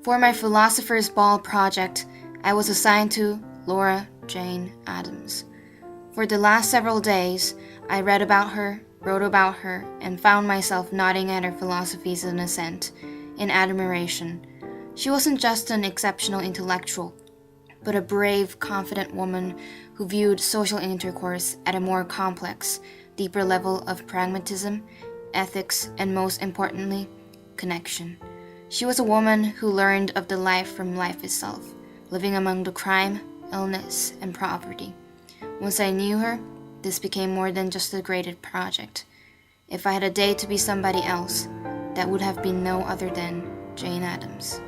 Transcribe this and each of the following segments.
For my Philosopher's Ball project, I was assigned to Laura Jane Addams. For the last several days, I read about her, wrote about her, and found myself nodding at her philosophies in assent, in admiration. She wasn't just an exceptional intellectual, but a brave, confident woman who viewed social intercourse at a more complex, deeper level of pragmatism, ethics, and most importantly, connection. She was a woman who learned of the life from life itself, living among the crime, illness, and poverty. Once I knew her, this became more than just a graded project. If I had a day to be somebody else, that would have been no other than Jane Addams.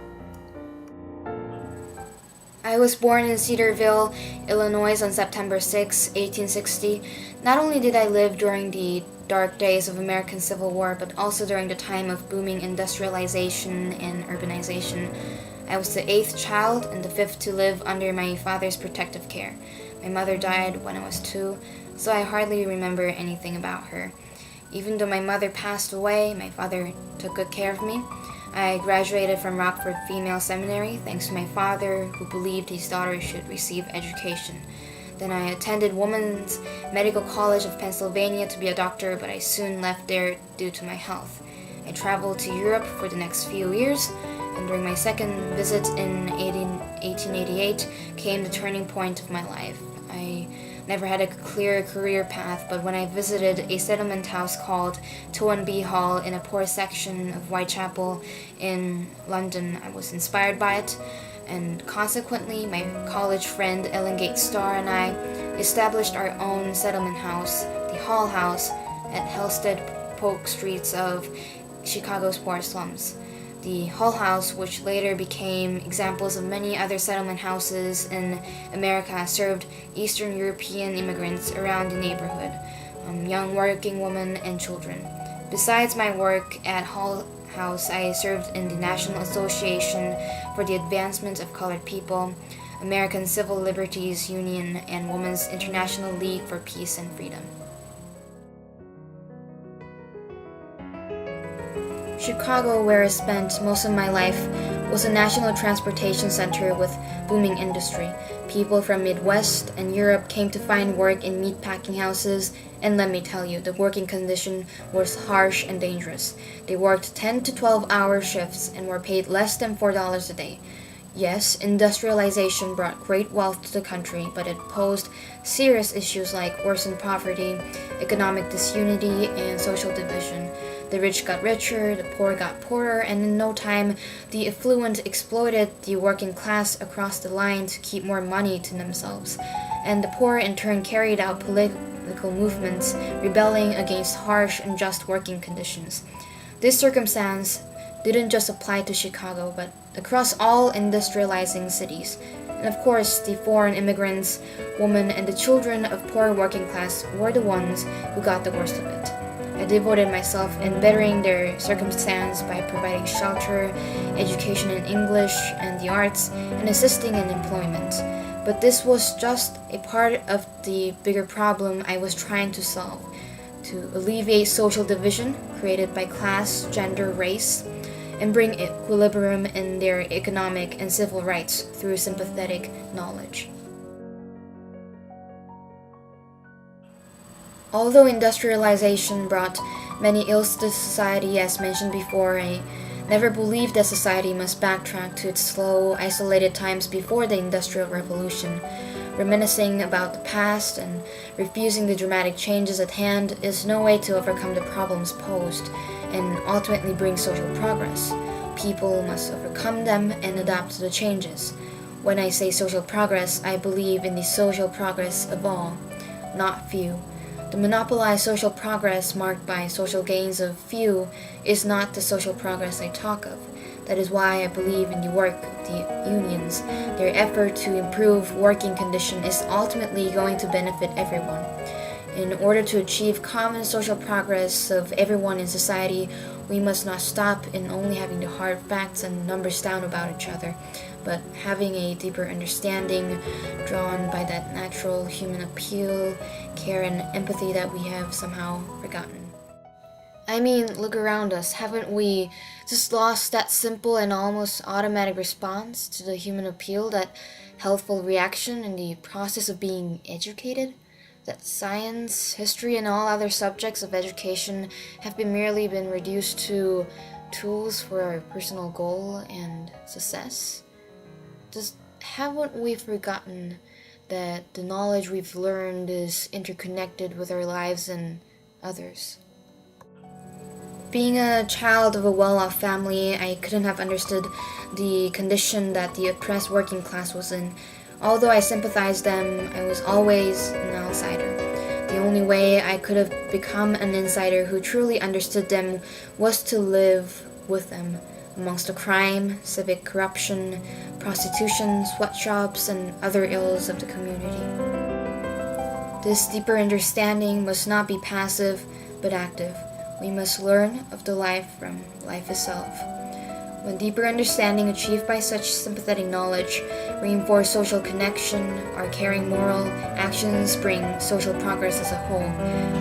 I was born in Cedarville, Illinois on September 6, 1860. Not only did I live during the dark days of American Civil War, but also during the time of booming industrialization and urbanization. I was the 8th child and the 5th to live under my father's protective care. My mother died when I was 2, so I hardly remember anything about her. Even though my mother passed away, my father took good care of me. I graduated from Rockford Female Seminary thanks to my father, who believed his daughter should receive education. Then I attended Women's Medical College of Pennsylvania to be a doctor, but I soon left there due to my health. I traveled to Europe for the next few years, and during my second visit in 1888 came the turning point of my life. I never had a clear career path, but when I visited a settlement house called Toynbee Hall in a poor section of Whitechapel in London, I was inspired by it, and consequently my college friend Ellen Gates Starr and I established our own settlement house, the Hall House, at Helsted Polk Streets of Chicago's poor slums. The Hull House, which later became examples of many other settlement houses in America, served Eastern European immigrants around the neighborhood, young working women and children. Besides my work at Hull House, I served in the National Association for the Advancement of Colored People, American Civil Liberties Union, and Women's International League for Peace and Freedom. Chicago, where I spent most of my life, was a national transportation center with booming industry. People from Midwest and Europe came to find work in meatpacking houses, and let me tell you, the working condition was harsh and dangerous. They worked 10 to 12-hour shifts and were paid less than $4 a day. Yes, industrialization brought great wealth to the country, but it posed serious issues like worsened poverty, economic disunity, and social division. The rich got richer, the poor got poorer, and in no time, the affluent exploited the working class across the line to keep more money to themselves. And the poor in turn carried out political movements, rebelling against harsh and unjust working conditions. This circumstance didn't just apply to Chicago, but across all industrializing cities. And of course, the foreign immigrants, women, and the children of poor working class were the ones who got the worst of it. I devoted myself in bettering their circumstance by providing shelter, education in English and the arts, and assisting in employment. But this was just a part of the bigger problem I was trying to solve, to alleviate social division created by class, gender, race, and bring equilibrium in their economic and civil rights through sympathetic knowledge. Although industrialization brought many ills to society, as mentioned before, I never believed that society must backtrack to its slow, isolated times before the Industrial Revolution. Reminiscing about the past and refusing the dramatic changes at hand is no way to overcome the problems posed and ultimately bring social progress. People must overcome them and adapt to the changes. When I say social progress, I believe in the social progress of all, not few. The monopolized social progress marked by social gains of few is not the social progress I talk of. That is why I believe in the work of the unions. Their effort to improve working condition is ultimately going to benefit everyone. In order to achieve common social progress of everyone in society, we must not stop in only having the hard facts and numbers down about each other, but having a deeper understanding drawn by that natural human appeal, care, and empathy that we have somehow forgotten. I mean, look around us. Haven't we just lost that simple and almost automatic response to the human appeal, that healthful reaction in the process of being educated? That science, history, and all other subjects of education have merely been reduced to tools for our personal goal and success? Just haven't we forgotten that the knowledge we've learned is interconnected with our lives and others? Being a child of a well-off family, I couldn't have understood the condition that the oppressed working class was in. Although I sympathized them, I was always an outsider. The only way I could have become an insider who truly understood them was to live with them amongst the crime, civic corruption, prostitution, sweatshops, and other ills of the community. This deeper understanding must not be passive, but active. We must learn of the life from life itself. When deeper understanding achieved by such sympathetic knowledge reinforce social connection, our caring moral actions bring social progress as a whole.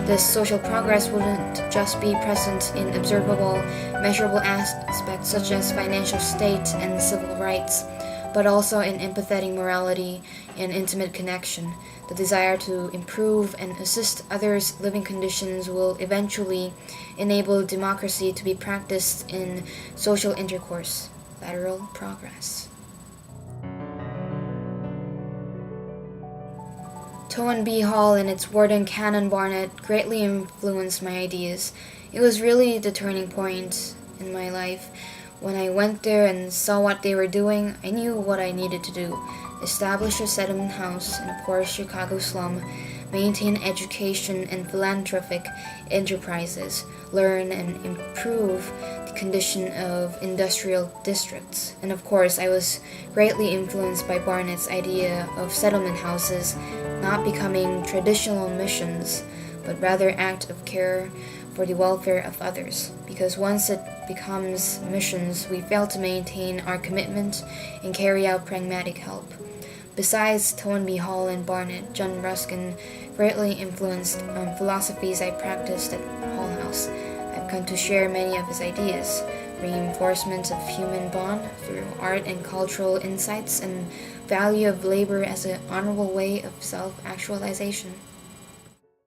This social progress wouldn't just be present in observable, measurable aspects such as financial state and civil rights, but also in empathetic morality and intimate connection. The desire to improve and assist others' living conditions will eventually enable democracy to be practiced in social intercourse, lateral progress. Toynbee Hall and its warden Canon Barnett greatly influenced my ideas. It was really the turning point in my life. When I went there and saw what they were doing, I knew what I needed to do. Establish a settlement house in a poor Chicago slum, maintain education and philanthropic enterprises, learn and improve the condition of industrial districts. And of course, I was greatly influenced by Barnett's idea of settlement houses not becoming traditional missions, but rather act of care for the welfare of others, because once it becomes missions, we fail to maintain our commitment and carry out pragmatic help. Besides Toynbee Hall and Barnett, John Ruskin greatly influenced philosophies I practiced at Hull House. I've come to share many of his ideas, reinforcement of human bond through art and cultural insights, and value of labor as an honorable way of self-actualization.